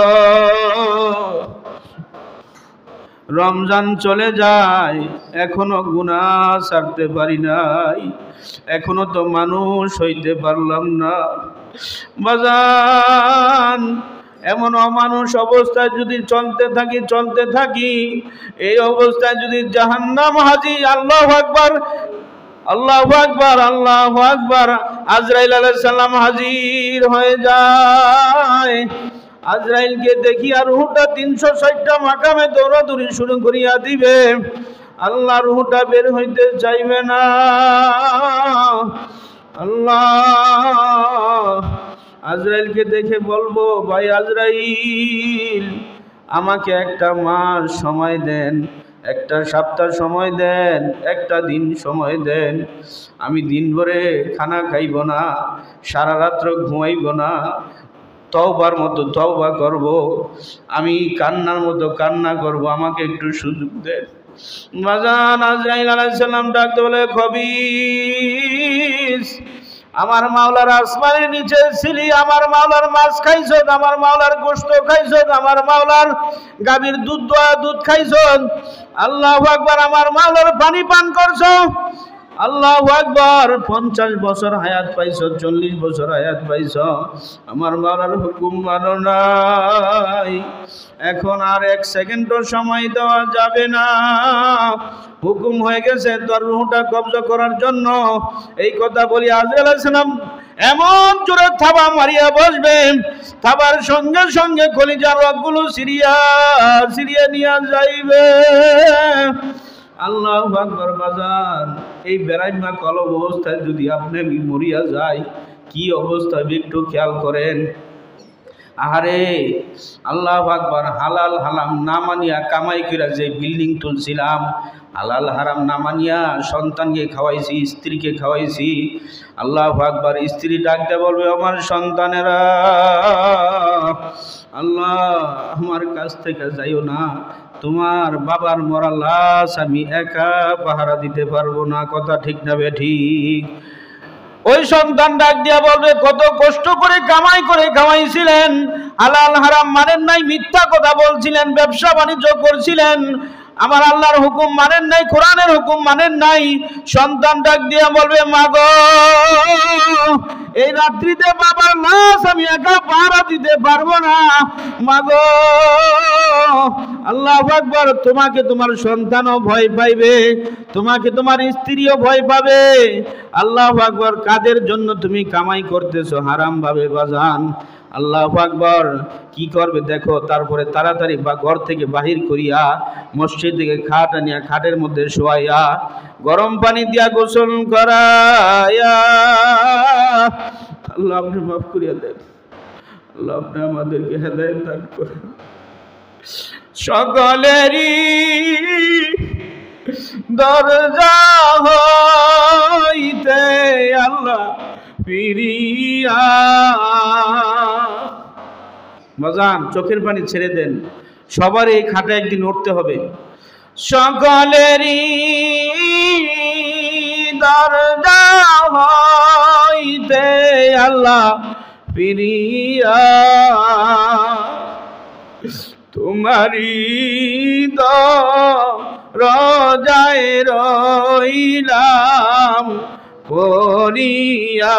রমজান চলে যায়, এখনো গুনাহ ছাড়তে পারি নাই, এখনো তো মানুষ হইতে পারলাম না। বাজান, এমন অমানুষ অবস্থায় যদি চলতে থাকি, এই অবস্থায় যদি জাহান্নাম হাজির, আল্লাহু আকবার, আল্লাহু আকবার, আল্লাহু আকবার, আজরাইল আলাইহিস সালাম হাজির হয়ে যায়। আজরাইলকে দেখি আর রূহটা 360টা মাকামে দৌড়াদৌড়ি শুরু করিয়া দিবে। আল্লাহ রূহটা বের হইতে চাইবে না। আল্লাহ আজরাইলকে দেখে বলবো, ভাই আজরাইল, আমাকে একটা মাস সময় দেন, একটা সপ্তাহ সময় দেন, একটা দিন সময় দেন। আমি দিন ভরে খানা খাইব না, সারা রাত্র ঘুমাইব না, তওবার মতো তওবা করব, আমি কান্নার মতো কান্না করব, আমাকে একটু সুযোগ দেন। বাজান, আজরাইল আলাইহিস সালাম ডাকতে বলে, খবিস, আমার মাওলার আসমানের নিচে ছিলি, আমার মাওলার মাছ খাইছ, আমার মাওলার গোশত খাইছ, আমার মাওলার গাভীর দুধ খাইছ, আল্লাহু আকবার, আমার মাওলার পানি পান করছ, আল্লাহু আকবার, 50 বছর হায়াত পাইছ, 40 বছর হায়াত পাইছ, আমার মাওলার হুকুম মানো নাই। এখন আর 1 সেকেন্ডও সময় দেওয়া যাবে না, হুকুম হয়ে গেছে তোর রূহটা কবজা করার জন্য। এই কথা বলি আজরাইল আলাইহিস সালাম এমন জোরে থাবা মারিয়া বসবে, থাবার সঙ্গে সঙ্গে কলিজার রগগুলো সিরিয়া নিয়ে যাইবে। আল্লাহু আকবার। বাজার, এই বেরাইমা কলব অবস্থায় যদি আপনি মরিয়া যায়, কি অবস্থা একটু খেয়াল করেন। আহারে, আল্লাহু আকবার, হালাল হারাম না মানিয়া কামাই কইরা যে বিল্ডিং তুলছিলাম, হালাল হারাম না মানিয়া সন্তানকে খাওয়াইছি, স্ত্রীকে খাওয়াইছি। আল্লাহু আকবার, স্ত্রী ডাকতে বলবে, আমার সন্তানেরা, আল্লাহ আমার কাছ থেকে যাইও না, তোমার বাবার মরা লাশ আমি একা পাহারা দিতে পারবো না। কথা ঠিক না বেঠিক? ওই সন্তান ডাক দিয়া বলবে, কত কষ্ট করে কামাই করে খাওয়াইছিলেন, হালাল হারাম মানেন নাই, মিথ্যা কথা বলছিলেন, ব্যবসা বাণিজ্য করছিলেন, আমার আল্লাহর হুকুম মানেন নাই, কোরআনের হুকুম মানেন নাই। সন্তান ডাক দিয়া বলবে, মা গো, এই রাত্রিতে বাবার লাশ আমি একা পাহারা দিতে পারবো না, মা গো। আল্লাহু আকবার। তোমাকে তোমার সন্তানও ভয় পাইবে, তোমাকে তোমার স্ত্রীও ভয় পাবে। আল্লাহু আকবার। কাদের জন্য তুমি কামাই করতেছো হারাম ভাবে বাজান? আল্লাহু আকবার। কি করবে দেখো। তারপরে তাড়াতাড়ি বা ঘর থেকে বাহির করিয়া মসজিদ থেকে খাট আনিয়া খাটের মধ্যে শোয়াইয়া গরম পানি দিয়া গোসল করাইয়া, আল্লাহ আপনি মাফ করিয়া দেন, আল্লাহ আপনি আমাদেরকে হেদায়েত দান করেন। সকলেরই দরজা হইতে আল্লাহ ফিরিয়া। বাজান, চোখের পানি ছেড়ে দেন। সবার এই খাটে একদিন উঠতে হবে। সকলেরই দরজা হইতে আল্লাহ ফিরিয়া তোমারি দরজায় রইলাম পড়িয়া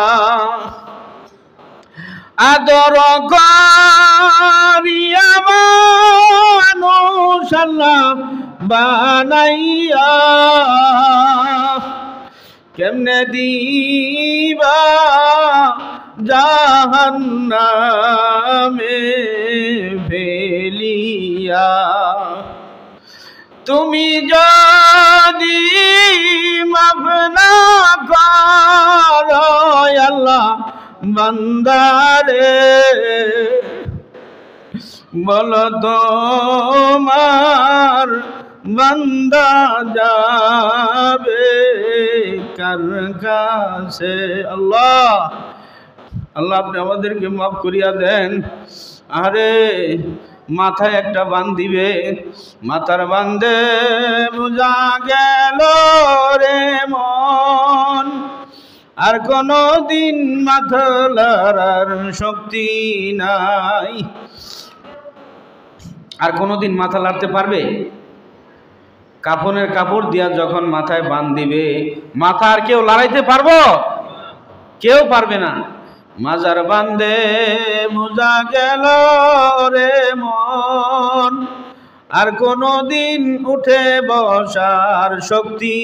আদর করিয়া মানুষ আল্লাহ বানাইয়া কেমনে দিবা জাহান্নামে ফেলিয়া তুমি যদি মাফ না করো আল্লাহ বান্দারে বলো তোমার বান্দা যাবে কার কাছে। আল্লাহ আল্লাহ আপনি আমাদেরকে মাফ করিয়া দেন। আরে মাথায় একটা বান দিবে, মাথার বান্ধে বুঝা গেল রে মন, আর কোনো দিন মাথা লড়ার শক্তি নাই। আর কোনো দিন মাথা লাড়তে পারবে? কাফনের কাপড় দিয়া যখন মাথায় বান দিবে, মাথা আর কেউ লড়াইতে পারবো? কেউ পারবে না। মাজার বান্ধে বুঝা গেল রে মন, আর কোনো দিন উঠে বসার শক্তি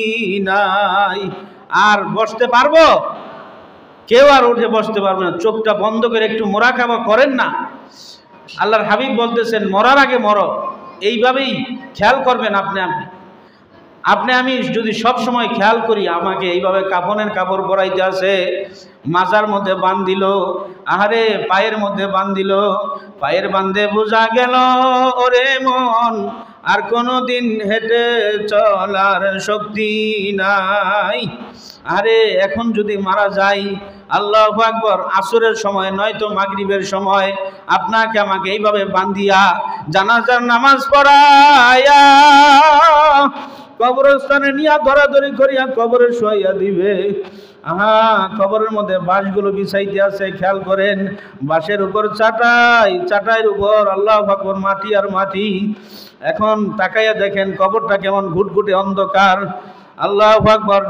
নাই। আর বসতে পারবো? কেউ আর উঠে বসতে পারবে না। চোখটা বন্ধ করে একটু মোরাকাবা করেন না। আল্লাহর হাবিব বলতেছেন মরার আগে মরো। এইভাবেই খেয়াল করবেন আপনি আমি যদি সব সময় খেয়াল করি, আমাকে এইভাবে কাফনের কাপড় পরাইতে আছে, মাজার মধ্যে বান দিল, আহারে পায়ের মধ্যে বান দিল, পায়ের বান্ধে বোঝা গেল ওরে মন, আর কোনো দিন হেঁটে চলার শক্তি নাই। আরে এখন যদি মারা যাই, আল্লাহু আকবার, আসরের সময় নয়তো মাগরিবের সময় আপনাকে আমাকে এইভাবে বান্ধিয়া জানাজার নামাজ পড়ায়া কবরস্থানে নিয়ে ধরাধরি করিয়া কবরে শোয়াইয়া দিবে। কবরের মধ্যে বাঁশগুলো বিছাইতে আছে, খেয়াল করেন। বাঁশের উপর চাটাইয়ের উপর আল্লাহু আকবার মাটি আর মাটি। এখন তাকাইয়া দেখেন কবরটা কেমন ঘুটঘুটে অন্ধকার। আল্লাহু আকবার,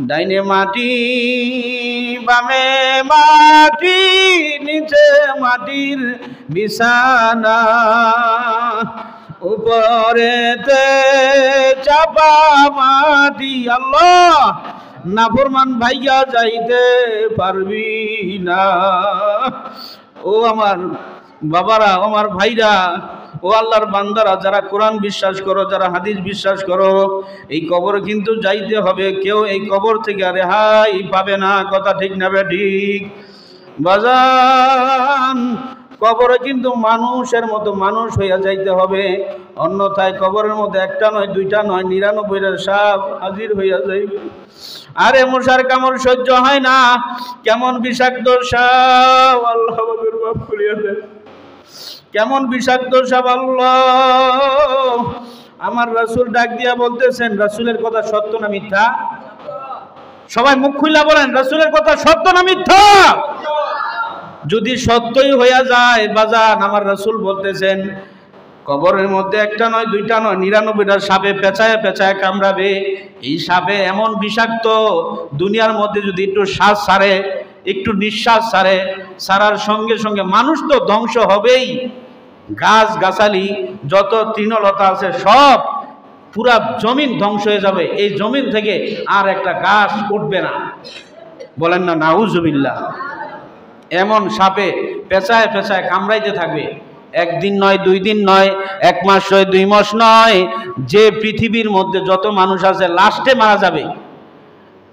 ডাইনে মাটি, বামে মাটি, নিচে মাটির বিছানা, উপরেতে চাপা মাটি। আল্লাহ, নাফরমান ভাইয়া যাইতে পারবি না। ও আমার বাবারা, আমার ভাইরা, ও আল্লাহর বান্দারা, যারা কোরআন বিশ্বাস করো, যারা হাদিস বিশ্বাস করো, এই কবরে কিন্তু যাইতে হবে। কেউ এই কবর থেকে রেহাই পাবে না। কথা ঠিক না ঠিক? বাজান, কবরে কিন্তু মানুষের মতো মানুষ হইয়া যাইতে হবে, অন্যথায় কবরের মধ্যে একটা নয়, দুইটা নয়, 99টা সাপ হাজির হইয়া যাইবে। আরে মশার কামড় সহ্য হয় না, কেমন বিষাক্ত সাপ, আল্লাহ আমাদের মাফ করিয়া দেন। কেমন বিষাক্ত সাপ! আল্লাহ, আমার রাসূল ডাক দিয়া বলতেছেন, রাসূলের কথা সত্য না মিথ্যা? সবাই মুখ খুইলা বলেন, রাসূলের কথা সত্য না মিথ্যা? যদি সত্যই হইয়া যায় বাজান, আমার রাসূল বলতেছেন কবরের মধ্যে একটা নয়, দুইটা নয়, 99টা সাপে পেঁচায় পেঁচায় কামড়াবে। এই সাপে এমন বিষাক্ত, দুনিয়ার মধ্যে যদি একটু শ্বাস ছাড়ে, একটু নিঃশ্বাস ছাড়ে, ছাড়ার সঙ্গে সঙ্গে মানুষ তো ধ্বংস হবেই। গাছ গাছালি যত তৃণলতা আছে সব, পুরা জমিন ধ্বংস হয়ে যাবে। এই জমিন থেকে আর একটা গাছ উঠবে না। বলেন না নাউজুবিল্লাহ। এমন সাপে পেঁচায় পেঁচায় কামড়াইতে থাকবে। একদিন নয়, 2 দিন নয়, 1 মাস নয়, 2 মাস নয়, যে পৃথিবীর মধ্যে যত মানুষ আছে লাস্টে মারা যাবে।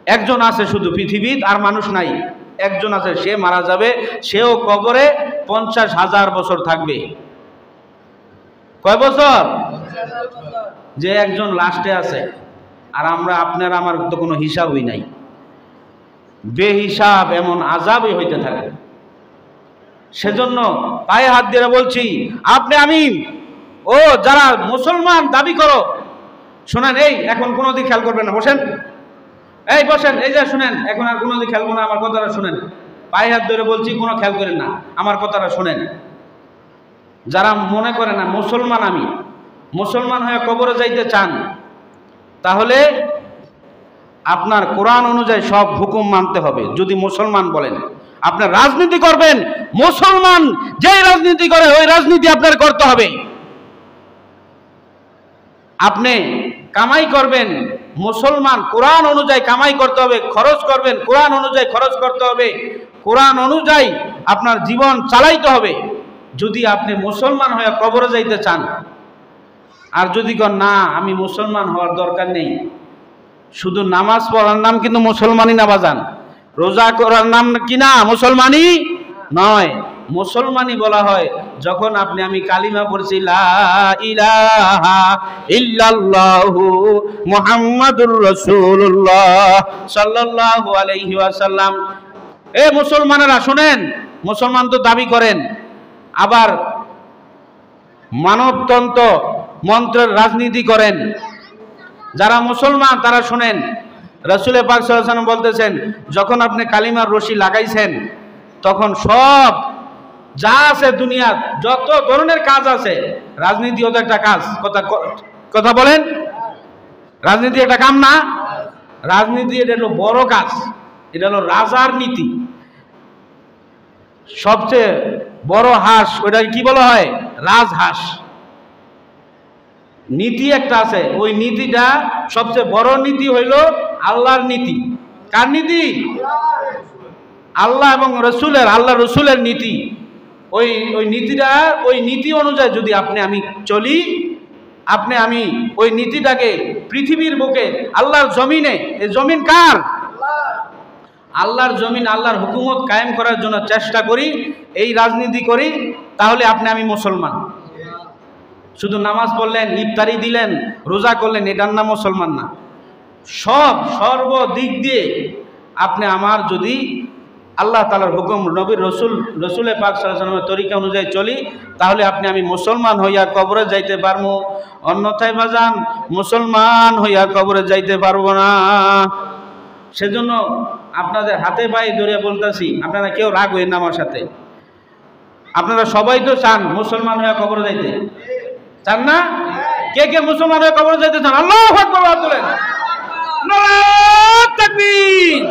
একজন আছে শুধু পৃথিবীর, আর মানুষ নাই। একজন আছে, সে মারা যাবে, সেও কবরে 50,000 বছর থাকবে। কয় বছর? যে একজন লাস্টে আছে। আর আমরা, আপনার আমার তো কোনো হিসাবই নাই, বেহিসাব এমন আযাবই হইতে থাকে। সেজন্য পায়ে হাত দিয়ে বলছি, আপনি আমি ও যারা মুসলমান দাবি করো, শোনেন, এই এখন কোনো দিক খেয়াল করবেন না, বসেন, এই বসেন, এই যে শুনেন, এখন আর কোনো দিক খেয়াল করবেন না, আমার কথাটা শুনেন, পায়ে হাত ধরে বলছি, কোনো খেয়াল করেন না, আমার কথাটা শুনেন। যারা মনে করে না মুসলমান, আমি মুসলমান হয়ে কবরে যাইতে চান, তাহলে আপনার কোরআন অনুযায়ী সব হুকুম মানতে হবে। যদি মুসলমান বলেন, আপনার রাজনীতি করবেন, মুসলমান যেই রাজনীতি করে ওই রাজনীতি আপনার করতে হবে। আপনি কামাই করবেন, মুসলমান, কোরআন অনুযায়ী কামাই করতে হবে, খরচ করবেন, কোরআন অনুযায়ী খরচ করতে হবে, কোরআন অনুযায়ী আপনার জীবন চালাইতে হবে, যদি আপনি মুসলমান হয়ে কবরে যাইতে চান। আর যদি কন না আমি মুসলমান হওয়ার দরকার নেই, শুধু নামাজ পড়ার নাম কিন্তু মুসলমানই না বাজান, রোজা করার নাম কি না মুসলমানই নয়। মুসলমানই বলা হয় যখন আপনি আমি কালিমা পড়ছি লা ইলাহা ইল্লাল্লাহু মুহাম্মাদুর রাসূলুল্লাহ সাল্লাল্লাহু আলাইহি ওয়াসাল্লাম। এ মুসলমানেরা শুনেন, মুসলমান তো দাবি করেন, আবার মানবতন্ত্র মন্ত্রের রাজনীতি করেন। যারা মুসলমান তারা শুনেন, রাসূল পাক সাল্লাল্লাহু আলাইহি ওয়াসাল্লাম বলতেছেন, যখন আপনি কালিমার রশি লাগাইছেন তখন সব যা আছে দুনিয়ার যত ধরনের কাজ আছে, রাজনীতিও তো একটা কাজ, কথা বলেন, রাজনীতি একটা কাম না? রাজনীতি এটা হলো বড় কাজ, এটা হলো রাজার নীতি। সবচেয়ে বড় হাঁস ওইটাকে কি বলা হয়? রাজহাঁস। নীতি একটা আছে, ওই নীতিটা সবচেয়ে বড় নীতি হইল আল্লাহর নীতি। কার নীতি? আল্লাহ এবং রসুলের, আল্লাহ রসুলের নীতি। ওই নীতিটা, ওই নীতি অনুযায়ী যদি আপনি আমি চলি, আপনি আমি ওই নীতিটাকে পৃথিবীর বুকে আল্লাহর জমিনে, এই জমিন কার? আল্লাহর জমিন, আল্লাহর হুকুমত কায়েম করার জন্য চেষ্টা করি, এই রাজনীতি করি, তাহলে আপনি আমি মুসলমান। শুধু নামাজ পড়লেন, ইফতারি দিলেন, রোজা করলেন, এটার নাম মুসলমান না। সর্বদিক দিয়ে আপনি আমার যদি আল্লাহ তাআলার হুকুম, নবীর রসুল পাক সাল্লাল্লাহু আলাইহি ওয়াসাল্লামের তরিকা অনুযায়ী চলি, তাহলে আপনি আমি মুসলমান হইয়া কবরে যাইতে পারবো। অন্যথায় বাজান মুসলমান হইয়া কবরে যাইতে পারবো না। সেজন্য আপনাদের হাতে পায়ে ধরে বলতেছি, আপনারা কেউ রাগ হইেন না আমার সাথে। আপনারা সবাই তো চান মুসলমান হয়ে কবরে যাইতে, চান না? কে কে মুসলমান হয়ে কবরে যাইতে চান? আল্লাহু আকবার বলেন। নারে তাকবীর,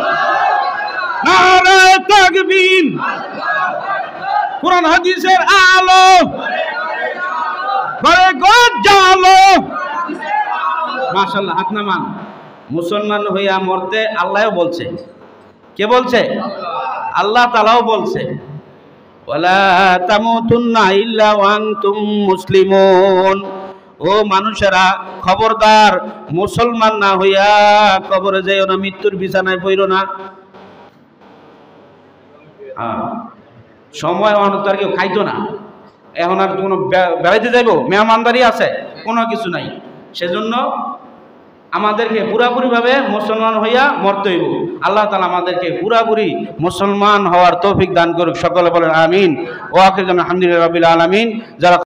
নারে তাকবীর। কুরআন হাদিসের আলো ঘরে গজ্জালো। মাশাআল্লাহ, হাত নামান। মুসলমান হইয়া মরতে আল্লাহও বলছে। কে বলছে? আল্লাহ তাআলাও বলছে, ওয়ালা তামুতুন্না ইল্লা ওয়া আনতুম মুসলিমুন। ও মানুষেরা, খবরদার মুসলমান না হইয়া কবরে যাইও না, মৃত্যুর বিছানায় পড়ো না। সময় অনুসার কেউ খাইতো না, এখন আর কোনো বেড়াইতে যাইব, মেহমানদারি আছে, কোনো কিছু নাই। সেজন্য আমাদেরকে পুরাপুরিভাবে মুসলমান হইয়া মরতে হইব। আল্লাহ তাআলা আমাদেরকে পুরাপুরি মুসলমান হওয়ার তৌফিক দান করুক। সকলে বলেন আমিন। ওয়া আখিরু আলহামদুলিল্লাহি রাব্বিল আলামিন। যারা